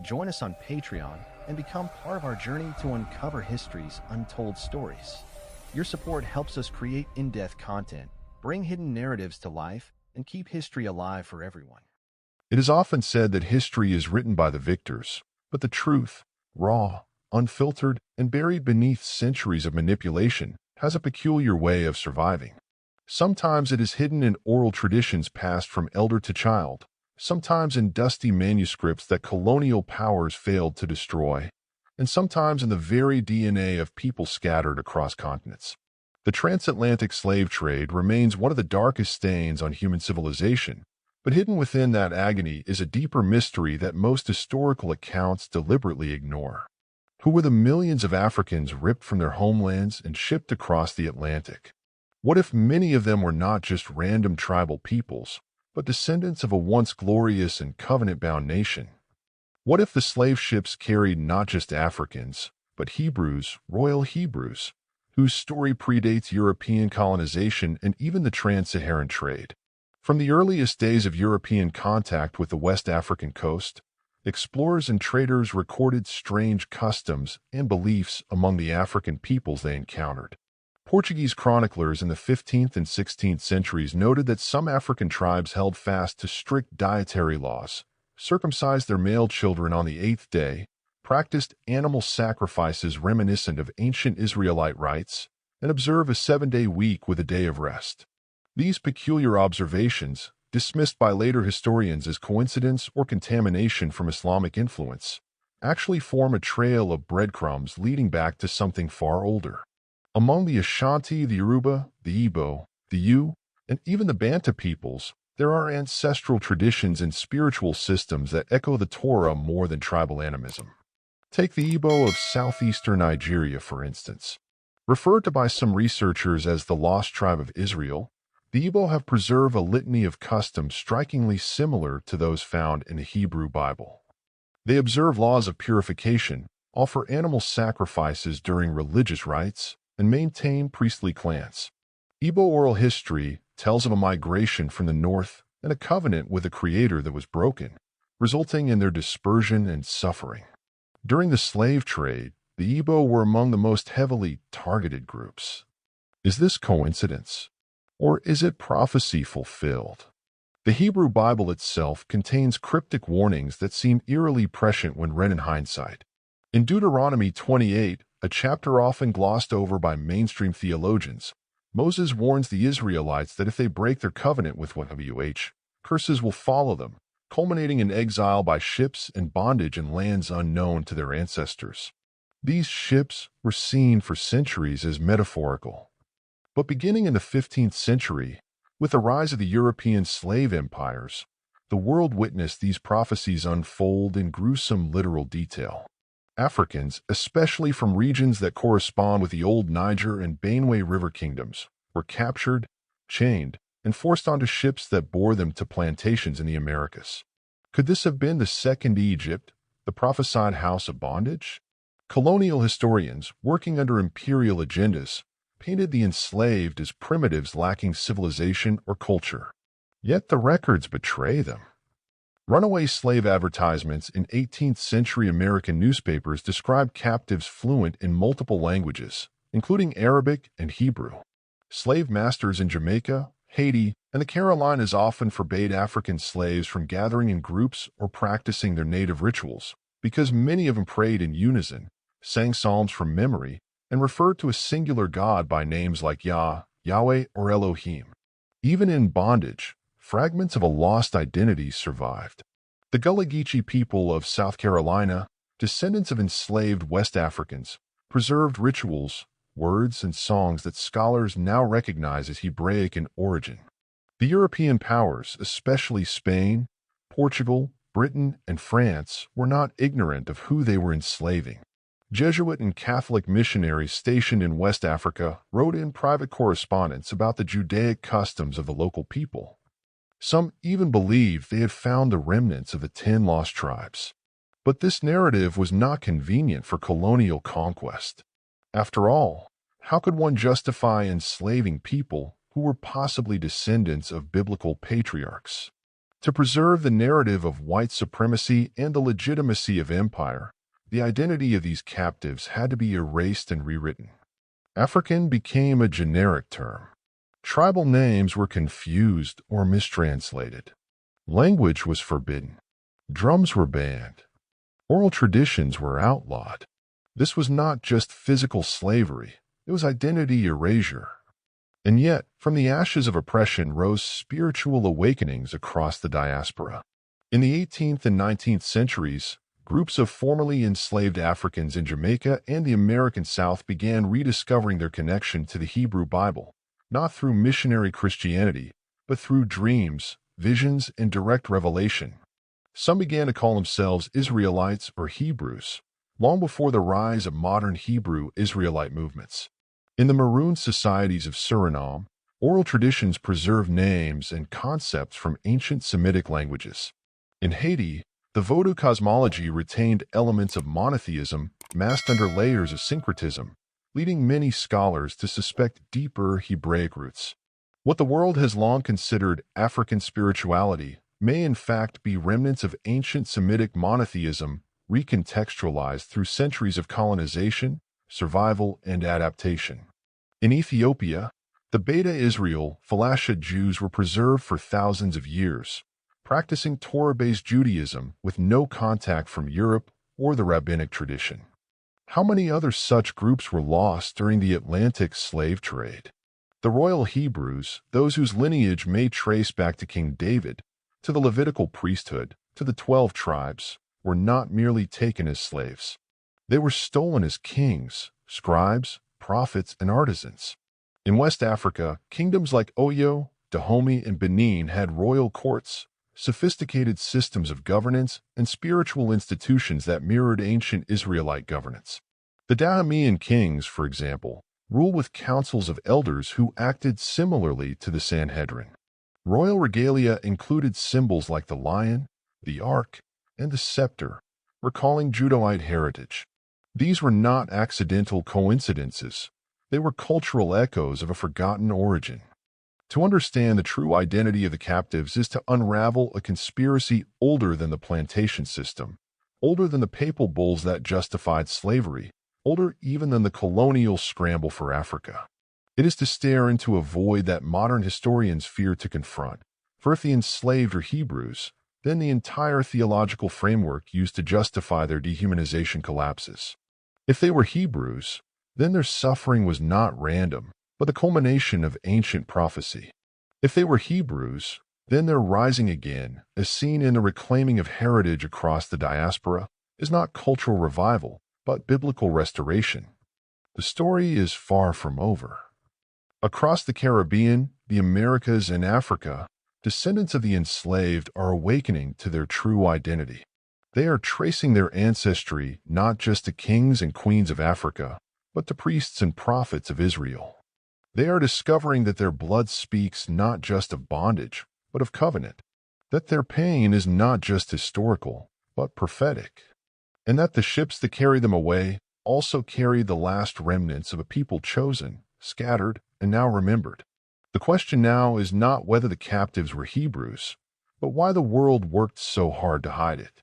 Join us on Patreon and become part of our journey to uncover history's untold stories. Your support helps us create in-depth content, bring hidden narratives to life, and keep history alive for everyone. It is often said that history is written by the victors, but the truth, raw, unfiltered, and buried beneath centuries of manipulation, has a peculiar way of surviving. Sometimes it is hidden in oral traditions passed from elder to child, sometimes in dusty manuscripts that colonial powers failed to destroy, and sometimes in the very DNA of people scattered across continents. The transatlantic slave trade remains one of the darkest stains on human civilization, but hidden within that agony is a deeper mystery that most historical accounts deliberately ignore. Who were the millions of Africans ripped from their homelands and shipped across the Atlantic? What if many of them were not just random tribal peoples, but descendants of a once glorious and covenant-bound nation? What if the slave ships carried not just Africans, but Hebrews, royal Hebrews, whose story predates European colonization and even the trans-Saharan trade? From the earliest days of European contact with the West African coast, explorers and traders recorded strange customs and beliefs among the African peoples they encountered. Portuguese chroniclers in the 15th and 16th centuries noted that some African tribes held fast to strict dietary laws, circumcised their male children on the 8th day, practiced animal sacrifices reminiscent of ancient Israelite rites, and observed a 7-day week with a day of rest. These peculiar observations, dismissed by later historians as coincidence or contamination from Islamic influence, actually form a trail of breadcrumbs leading back to something far older. Among the Ashanti, the Yoruba, the Igbo, the Yu, and even the Bantu peoples, there are ancestral traditions and spiritual systems that echo the Torah more than tribal animism. Take the Igbo of southeastern Nigeria, for instance. Referred to by some researchers as the lost tribe of Israel, the Igbo have preserved a litany of customs strikingly similar to those found in the Hebrew Bible. They observe laws of purification, offer animal sacrifices during religious rites, and maintain priestly clans. Igbo oral history tells of a migration from the north and a covenant with a creator that was broken, resulting in their dispersion and suffering. During the slave trade, the Igbo were among the most heavily targeted groups. Is this coincidence? Or is it prophecy fulfilled? The Hebrew Bible itself contains cryptic warnings that seem eerily prescient when read in hindsight. In Deuteronomy 28, a chapter often glossed over by mainstream theologians, Moses warns the Israelites that if they break their covenant with YHWH, curses will follow them, culminating in exile by ships and bondage in lands unknown to their ancestors. These ships were seen for centuries as metaphorical. But beginning in the 15th century, with the rise of the European slave empires, the world witnessed these prophecies unfold in gruesome literal detail. Africans, especially from regions that correspond with the old Niger and Benue River kingdoms, were captured, chained, and forced onto ships that bore them to plantations in the Americas. Could this have been the Second Egypt, the prophesied house of bondage? Colonial historians, working under imperial agendas, painted the enslaved as primitives lacking civilization or culture. Yet the records betray them. Runaway slave advertisements in 18th century American newspapers described captives fluent in multiple languages, including Arabic and Hebrew. Slave masters in Jamaica, Haiti, and the Carolinas often forbade African slaves from gathering in groups or practicing their native rituals, because many of them prayed in unison, sang psalms from memory, and referred to a singular God by names like Yah, Yahweh, or Elohim. Even in bondage, fragments of a lost identity survived. The Gullah people of South Carolina, descendants of enslaved West Africans, preserved rituals, words, and songs that scholars now recognize as Hebraic in origin. The European powers, especially Spain, Portugal, Britain, and France, were not ignorant of who they were enslaving. Jesuit and Catholic missionaries stationed in West Africa wrote in private correspondence about the Judaic customs of the local people. Some even believed they had found the remnants of the 10 lost tribes. But this narrative was not convenient for colonial conquest. After all, how could one justify enslaving people who were possibly descendants of biblical patriarchs? To preserve the narrative of white supremacy and the legitimacy of empire, the identity of these captives had to be erased and rewritten. African became a generic term. Tribal names were confused or mistranslated. Language was forbidden. Drums were banned. Oral traditions were outlawed. This was not just physical slavery, it was identity erasure. And yet, from the ashes of oppression rose spiritual awakenings across the diaspora. In the 18th and 19th centuries, groups of formerly enslaved Africans in Jamaica and the American South began rediscovering their connection to the Hebrew Bible, not through missionary Christianity, but through dreams, visions, and direct revelation. Some began to call themselves Israelites or Hebrews, long before the rise of modern Hebrew Israelite movements. In the Maroon societies of Suriname, oral traditions preserve names and concepts from ancient Semitic languages. In Haiti, the Vodou cosmology retained elements of monotheism masked under layers of syncretism, leading many scholars to suspect deeper Hebraic roots. What the world has long considered African spirituality may in fact be remnants of ancient Semitic monotheism recontextualized through centuries of colonization, survival, and adaptation. In Ethiopia, the Beta Israel Falasha Jews were preserved for thousands of years, practicing Torah-based Judaism with no contact from Europe or the rabbinic tradition. How many other such groups were lost during the Atlantic slave trade? The royal Hebrews, those whose lineage may trace back to King David, to the Levitical priesthood, to the 12 tribes, were not merely taken as slaves. They were stolen as kings, scribes, prophets, and artisans. In West Africa, kingdoms like Oyo, Dahomey, and Benin had royal courts, sophisticated systems of governance, and spiritual institutions that mirrored ancient Israelite governance. The Dahomeyan kings, for example, ruled with councils of elders who acted similarly to the Sanhedrin. Royal regalia included symbols like the lion, the ark, and the scepter, recalling Judahite heritage. These were not accidental coincidences. They were cultural echoes of a forgotten origin. To understand the true identity of the captives is to unravel a conspiracy older than the plantation system, older than the papal bulls that justified slavery, older even than the colonial scramble for Africa. It is to stare into a void that modern historians fear to confront, for if the enslaved are Hebrews, then the entire theological framework used to justify their dehumanization collapses. If they were Hebrews, then their suffering was not random, but the culmination of ancient prophecy. If they were Hebrews, then their rising again, as seen in the reclaiming of heritage across the diaspora, is not cultural revival, but biblical restoration. The story is far from over. Across the Caribbean, the Americas, and Africa, descendants of the enslaved are awakening to their true identity. They are tracing their ancestry not just to kings and queens of Africa, but to priests and prophets of Israel. They are discovering that their blood speaks not just of bondage, but of covenant, that their pain is not just historical, but prophetic, and that the ships that carry them away also carry the last remnants of a people chosen, scattered, and now remembered. The question now is not whether the captives were Hebrews, but why the world worked so hard to hide it.